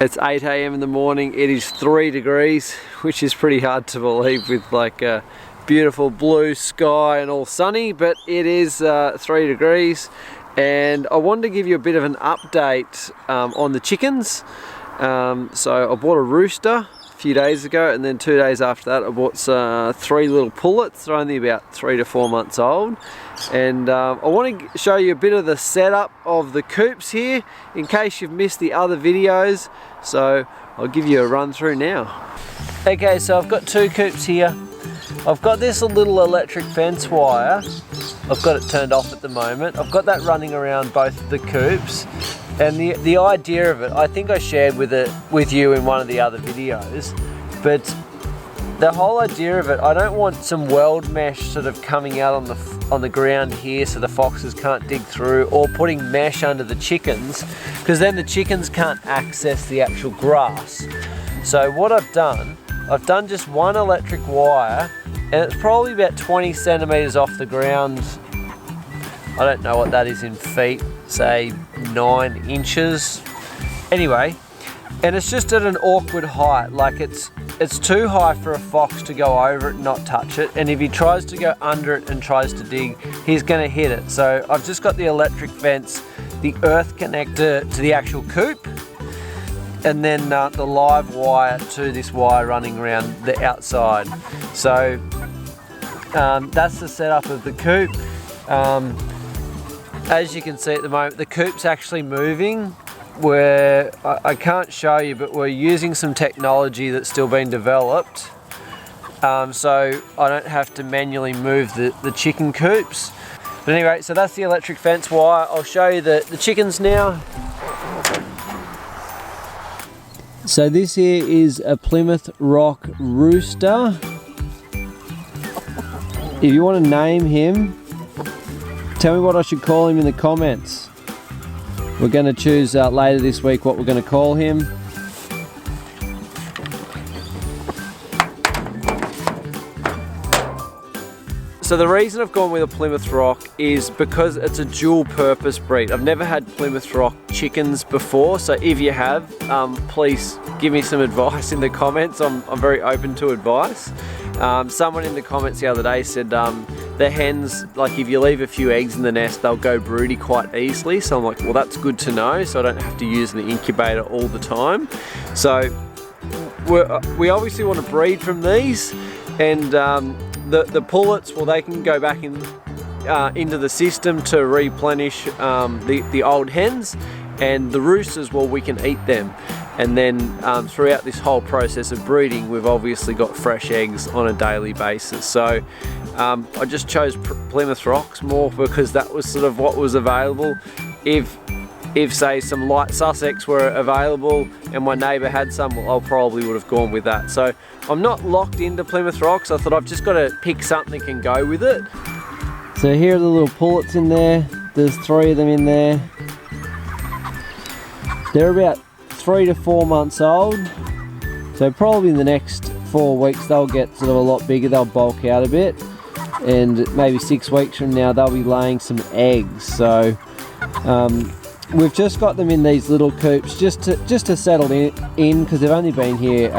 It's 8 AM in the morning. It is 3 degrees, which is pretty hard to believe with like a beautiful blue sky and all sunny, but it is 3 degrees. And I wanted to give you a bit of an update on the chickens. So I bought a rooster a few days ago, and then 2 days after that I bought 3 little pullets. They're only about 3 to 4 months old. And I want to show you a bit of the setup of the coops here in case you've missed the other videos. So I'll give you a run through now. Okay, so I've got 2 coops here. I've got this little electric fence wire. I've got it turned off at the moment. I've got that running around both of the coops. And the idea of it, I think I shared with you in one of the other videos, but the whole idea of it, I don't want some weld mesh sort of coming out on the ground here so the foxes can't dig through, or putting mesh under the chickens, because then the chickens can't access the actual grass. So what I've done just one electric wire, and it's probably about 20 centimeters off the ground. I don't know what that is in feet, say 9 inches. Anyway, and it's just at an awkward height, like it's too high for a fox to go over it and not touch it, and if he tries to go under it and tries to dig, he's going to hit it. So I've just got the electric fence, the earth connector to the actual coop, and then the live wire to this wire running around the outside. So that's the setup of the coop. As you can see at the moment, the coop's actually moving. Where I can't show you, but we're using some technology that's still being developed, so I don't have to manually move the chicken coops. But anyway, so that's the electric fence wire. I'll show you the chickens now. So this here is a Plymouth Rock rooster. If you want to name him, tell me what I should call him in the comments. We're going to choose later this week what we're going to call him. So the reason I've gone with a Plymouth Rock is because it's a dual purpose breed. I've never had Plymouth Rock chickens before, so if you have, please give me some advice in the comments. I'm very open to advice. Someone in the comments the other day said the hens, like if you leave a few eggs in the nest, they'll go broody quite easily. So I'm like, well, that's good to know, so I don't have to use an incubator all the time. So we obviously want to breed from these, and the pullets, well, they can go back into the system to replenish the old hens, and the roosters, well, we can eat them. And then throughout this whole process of breeding, we've obviously got fresh eggs on a daily basis. So I just chose Plymouth Rocks more because that was sort of what was available. If say some light Sussex were available and my neighbour had some, well, I probably would have gone with that. So I'm not locked into Plymouth Rocks. I thought I've just got to pick something that can go with it. So here are the little pullets in there. There's 3 of them in there. They're about 3 to 4 months old, so probably in the next 4 weeks they'll get sort of a lot bigger. They'll bulk out a bit, and maybe 6 weeks from now they'll be laying some eggs. So we've just got them in these little coops just to settle in because they've only been here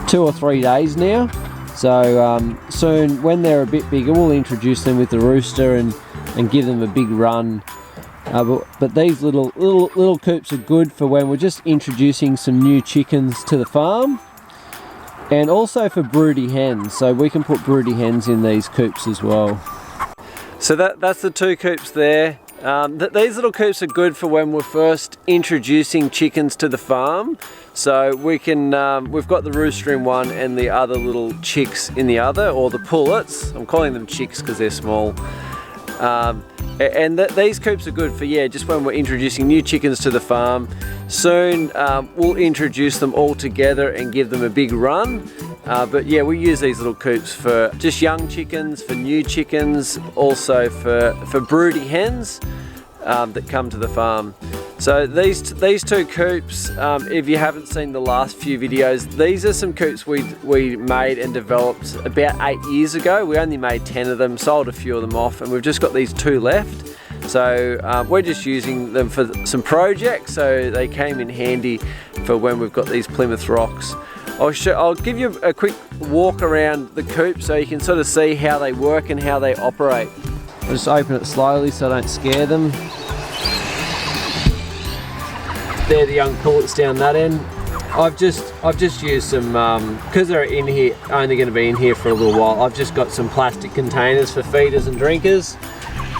2 or 3 days now. So soon, when they're a bit bigger, we'll introduce them with the rooster and give them a big run. But these little coops are good for when we're just introducing some new chickens to the farm, and also for broody hens. So we can put broody hens in these coops as well. So that's the 2 coops there. These little coops are good for when we're first introducing chickens to the farm. So we can, we've got the rooster in one and the other little chicks in the other, or the pullets. I'm calling them chicks because they're small. And these coops are good for, yeah, just when we're introducing new chickens to the farm. Soon we'll introduce them all together and give them a big run. But yeah, we use these little coops for just young chickens, for new chickens, also for broody hens that come to the farm. So these 2 coops, if you haven't seen the last few videos, these are some coops we made and developed about 8 years ago. We only made 10 of them, sold a few of them off, and we've just got these 2 left. So we're just using them for some projects, so they came in handy for when we've got these Plymouth Rocks. I'll give you a quick walk around the coop so you can sort of see how they work and how they operate. I'll just open it slowly so I don't scare them. They're the young pullets down that end. I've just used some, because they're in here, only going to be in here for a little while, I've just got some plastic containers for feeders and drinkers.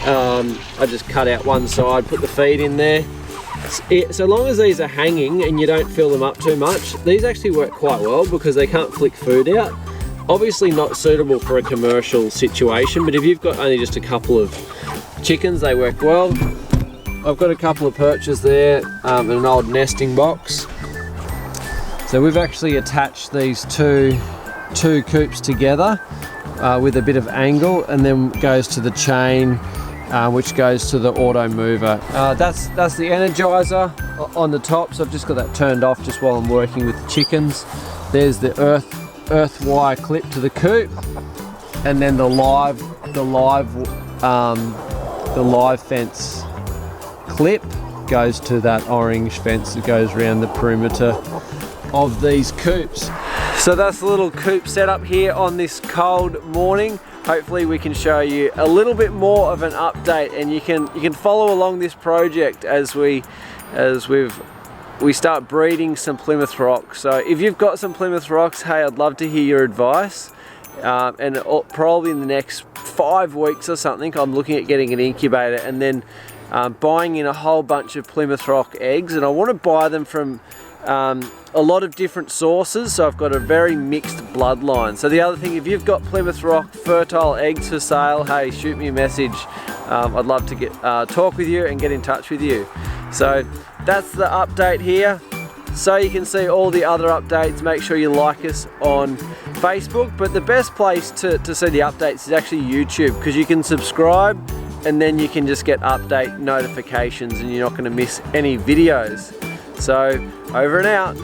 I just cut out one side, put the feed in there. So long as these are hanging and you don't fill them up too much, these actually work quite well because they can't flick food out. Obviously not suitable for a commercial situation, but if you've got only just a couple of chickens, they work well. I've got a couple of perches there and an old nesting box. So we've actually attached these two coops together with a bit of angle, and then goes to the chain which goes to the auto mover. That's the energizer on the top, so I've just got that turned off just while I'm working with the chickens. There's the earth wire clip to the coop, and then the live fence clip goes to that orange fence that goes around the perimeter of these coops. So that's the little coop setup here on this cold morning. Hopefully we can show you a little bit more of an update, and you can follow along this project as we start breeding some Plymouth Rocks. So if you've got some Plymouth Rocks, hey, I'd love to hear your advice. And probably in the next 5 weeks or something, I'm looking at getting an incubator and then buying in a whole bunch of Plymouth Rock eggs, and I want to buy them from a lot of different sources, so I've got a very mixed bloodline. So the other thing, if you've got Plymouth Rock fertile eggs for sale, hey, shoot me a message. I'd love to talk with you and get in touch with you. So that's the update here. So you can see all the other updates. Make sure you like us on Facebook, but the best place to see the updates is actually YouTube, because you can subscribe and then you can just get update notifications and you're not going to miss any videos. So over and out.